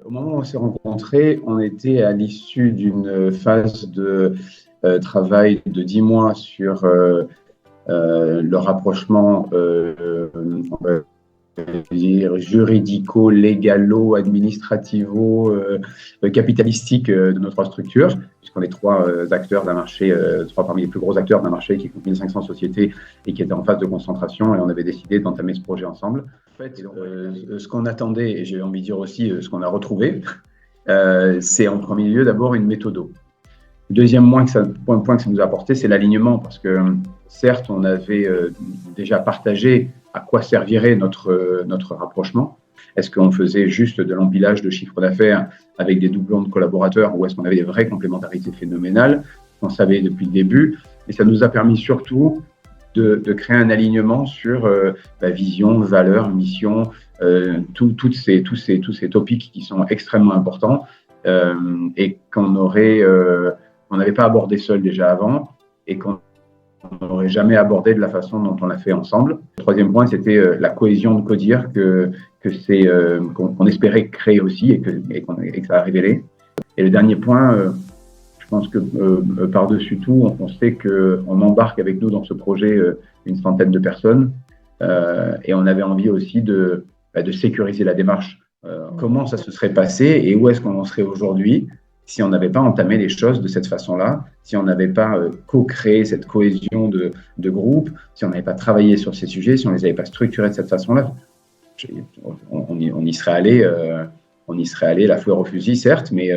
Au moment où on s'est rencontrés, on était à l'issue d'une phase de travail de 10 mois sur le rapprochement juridico-légalo-administrativo-capitalistique de nos trois structures, puisqu'on est trois acteurs d'un marché, trois parmi les plus gros acteurs d'un marché qui compte 1500 sociétés et qui était en phase de concentration, et on avait décidé d'entamer ce projet ensemble. En fait, ce qu'on attendait, et j'ai envie de dire aussi ce qu'on a retrouvé, c'est en premier lieu d'abord une méthodo. Le deuxième point que ça nous a apporté, c'est l'alignement, parce que certes, on avait déjà partagé à quoi servirait notre rapprochement. Est-ce qu'on faisait juste de l'empilage de chiffre d'affaires avec des doublons de collaborateurs, ou est-ce qu'on avait des vraies complémentarités phénoménales? On savait depuis le début, et ça nous a permis surtout de créer un alignement sur vision, valeur, mission, tous ces topics qui sont extrêmement importants et qu'on n'avait pas abordé seul déjà avant et qu'on n'aurait jamais abordé de la façon dont on l'a fait ensemble. Le troisième point, c'était la cohésion de Codir qu'on espérait créer aussi et que ça a révélé. Et le dernier point, je pense que par-dessus tout, on sait qu'on embarque avec nous dans ce projet une centaine de personnes et on avait envie aussi de sécuriser la démarche. Comment ça se serait passé et où est-ce qu'on en serait aujourd'hui si on n'avait pas entamé les choses de cette façon-là, si on n'avait pas co-créé cette cohésion de groupe, si on n'avait pas travaillé sur ces sujets, si on ne les avait pas structurés de cette façon-là. On y serait allé la fleur au fusil, certes, mais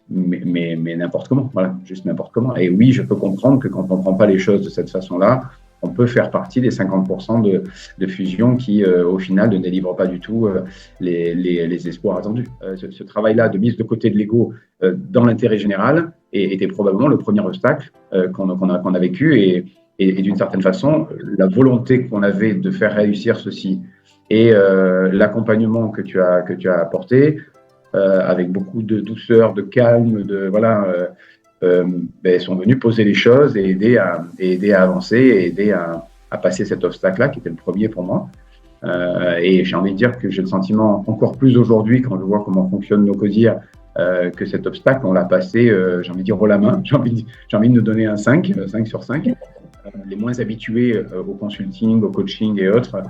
n'importe comment, voilà, juste n'importe comment. Et oui, je peux comprendre que quand on ne prend pas les choses de cette façon-là, on peut faire partie des 50% de fusions qui, au final, ne délivrent pas du tout les espoirs attendus. Ce travail-là de mise de côté de l'ego dans l'intérêt général était probablement le premier obstacle qu'on a vécu et d'une certaine façon, la volonté qu'on avait de faire réussir ceci et l'accompagnement que tu as apporté avec beaucoup de douceur, de calme, sont venus poser les choses et aider à avancer et aider à passer cet obstacle-là qui était le premier pour moi. Et j'ai envie de dire que j'ai le sentiment encore plus aujourd'hui quand je vois comment fonctionnent nos Codir que cet obstacle, on l'a passé, j'ai envie de dire, haut la main. J'ai envie de nous donner un 5 sur 5. Les moins habitués au consulting, au coaching et autres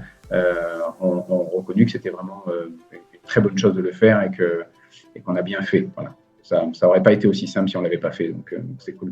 ont reconnu que c'était vraiment une très bonne chose de le faire et qu'on a bien fait. Voilà. Ça n'aurait pas été aussi simple si on ne l'avait pas fait, donc c'est cool.